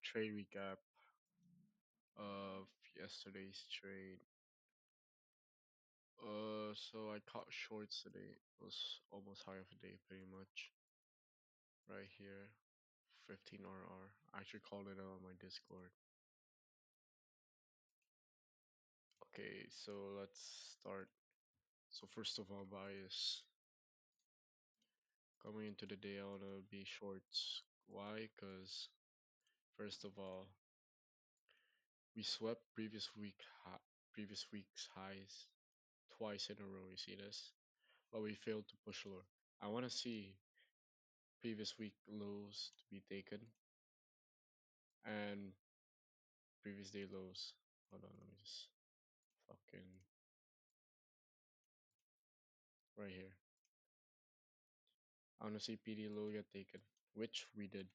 Trade recap of yesterday's trade. So I caught shorts today. It was almost half a day, pretty much. Right here, 15 RR. I actually called it out on my Discord. Okay, so let's start. So first of all, bias. Coming into the day, I wanna be shorts. Why? Cause first of all, we swept previous week's highs twice in a row. You see this? But we failed to push lower. I want to see previous week lows to be taken and previous day lows. Hold on, let me just fucking right here. I want to see PD low get taken, which we did.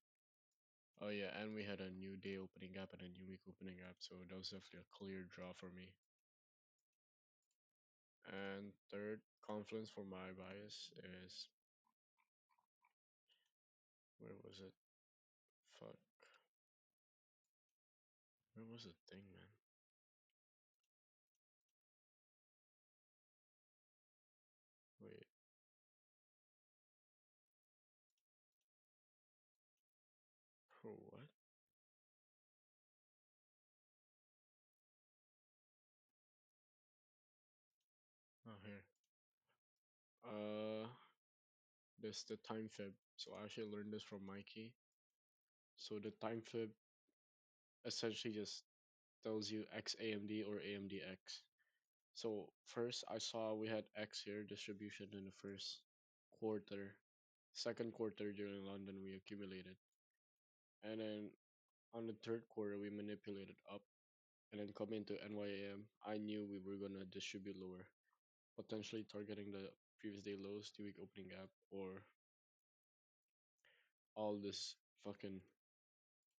Oh yeah, and we had a new day opening gap and a new week opening gap, so that was definitely a clear draw for me. And third, confluence for my bias is where was it? Fuck. Where was the thing, man? Wait. For what? Oh here. Uh this the time fib. So I actually learned this from Mikey. So the time fib essentially just tells you X AMD or AMD X. So first I saw we had X here distribution in the first quarter. Second quarter during London we accumulated. And then on the third quarter we manipulated up and then coming into NYAM, I knew we were gonna distribute lower, potentially targeting the previous day lows, 2 week opening gap, or all this fucking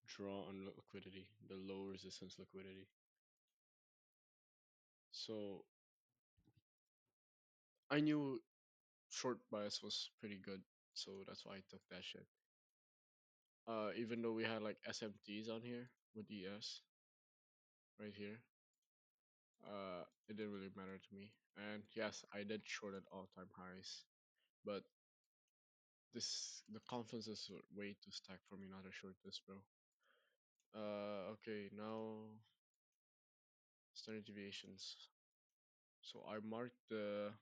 draw on liquidity, the low resistance liquidity. So I knew short bias was pretty good, so that's why I took that shit. Even though we had like SMTs on here with ES right here, it didn't really matter to me. And yes, I did short at all-time highs, but the confidence is way too stacked for me not to short this, bro. Okay, now standard deviations. So I marked the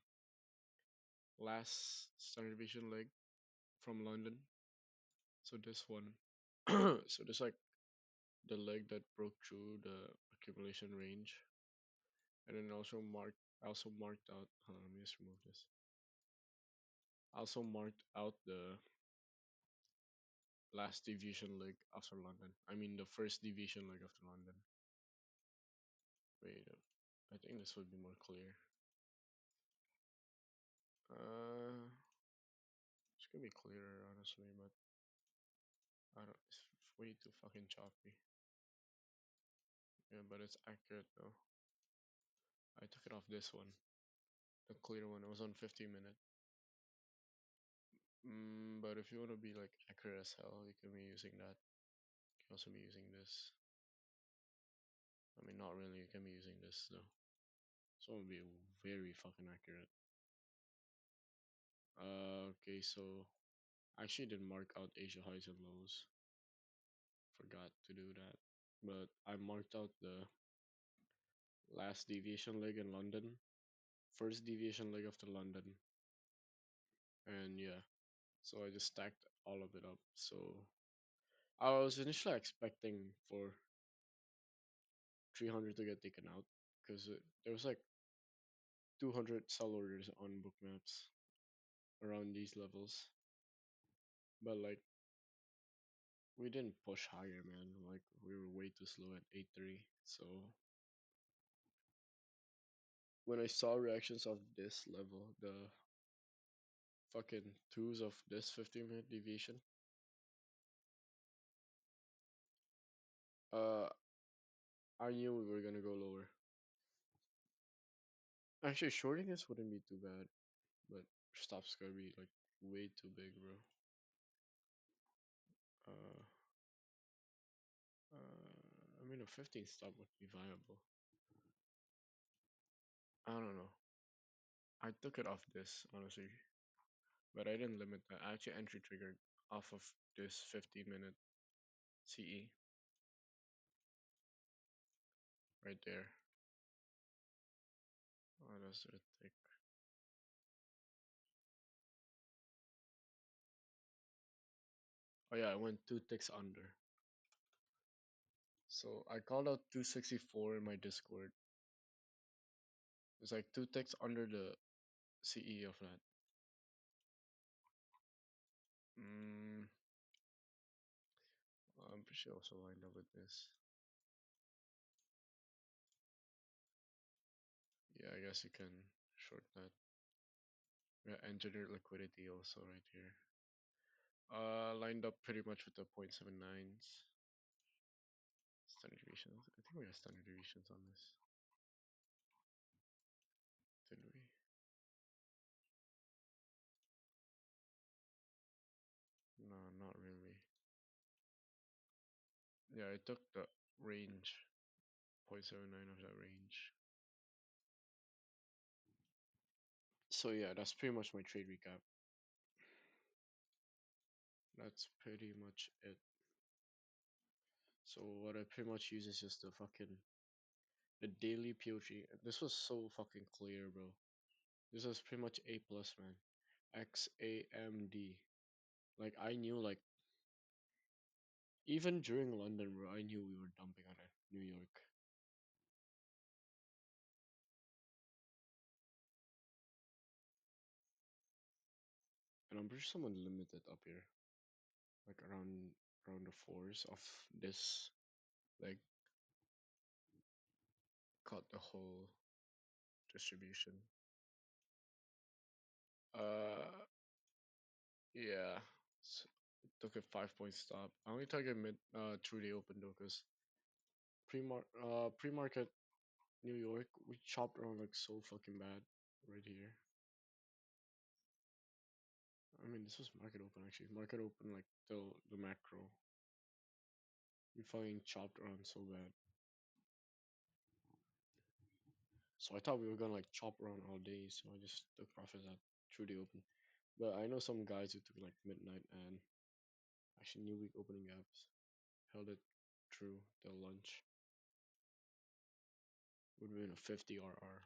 last standard deviation leg from London. So this one, so this like the leg that broke through the accumulation range, and then I also marked out. Hold on, let me just remove this. I also marked out the last deviation leg after London. I mean the first deviation leg after London. Wait, I think this would be more clear. It's gonna be clearer honestly, but I don't. It's way too fucking choppy. Yeah, but it's accurate though. I took it off this one, the clear one. It was on 50 minute. But if you want to be like accurate as hell, you can be using that. You can also be using this. I mean, not really. You can be using this though. So it will be very fucking accurate. Okay, so I actually didn't mark out Asia highs and lows. Forgot to do that. But I marked out the last deviation leg in London, first deviation leg after London, and yeah. So I just stacked all of it up. So I was initially expecting for 300 to get taken out because there was like 200 sell orders on book maps around these levels, but like we didn't push higher, man. Like we were way too slow at 8-3. So when I saw reactions of this level, the fucking twos of this 15-minute deviation, uh, I knew we were gonna go lower. Actually, shorting this wouldn't be too bad, but stop's gonna be like way too big, bro. Uh, I mean, a 15 stop would be viable. I don't know. I took it off this, honestly, but I didn't limit that. I actually entry triggered off of this 15-minute CE right there. What does it take? Oh yeah, I went two ticks under. So I called out 264 in my Discord. It's like two ticks under the CE of that. Mm, I'm pretty sure also lined up with this. Yeah, I guess you can short that. Yeah, engineer liquidity also right here. Lined up pretty much with the 0.79s. Standard deviations. I think we have standard deviations on this. Did we? No, not really. Yeah, I took the range, 0.79 of that range. So yeah, that's pretty much my trade recap. That's pretty much it. So what I pretty much use is just the daily POG. This was so fucking clear, bro. This was pretty much A plus, man. XAMD. Like I knew, like even during London, bro, I knew we were dumping on it. New York, and I'm pretty sure someone limited up here, like around the fours of this, like cut the whole distribution. Uh, yeah. S Took a 5 point stop. I only target mid through the open though, cause pre-market New York, we chopped around like so fucking bad right here. I mean, this was market open actually. Market open like till the macro. We fucking chopped around so bad. So I thought we were gonna like chop around all day, so I just took profits at through the open. But I know some guys who took like midnight and actually new week opening gaps, held it through till lunch. Would have been a 50 RR,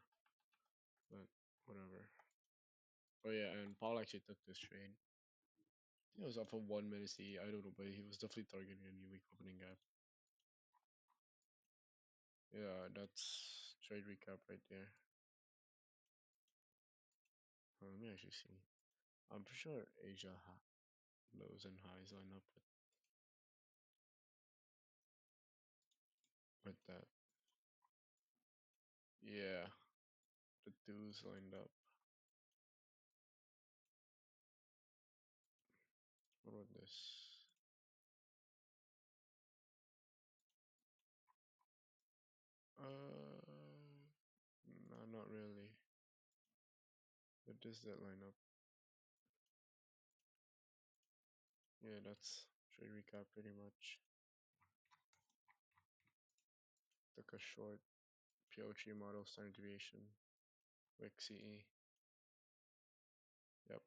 but whatever. Oh yeah, and Paul actually took this trade. It was up for 1 minute CE. I don't know, but he was definitely targeting a new week opening gap. Yeah, that's trade recap right there. Let me actually see. I'm pretty sure Asia lows and highs line up with that. Yeah, the twos lined up. What about this? No, not really. But this that line up. Yeah, that's trade recap pretty much. Took a short POG model standard deviation, WIC CE. Yep.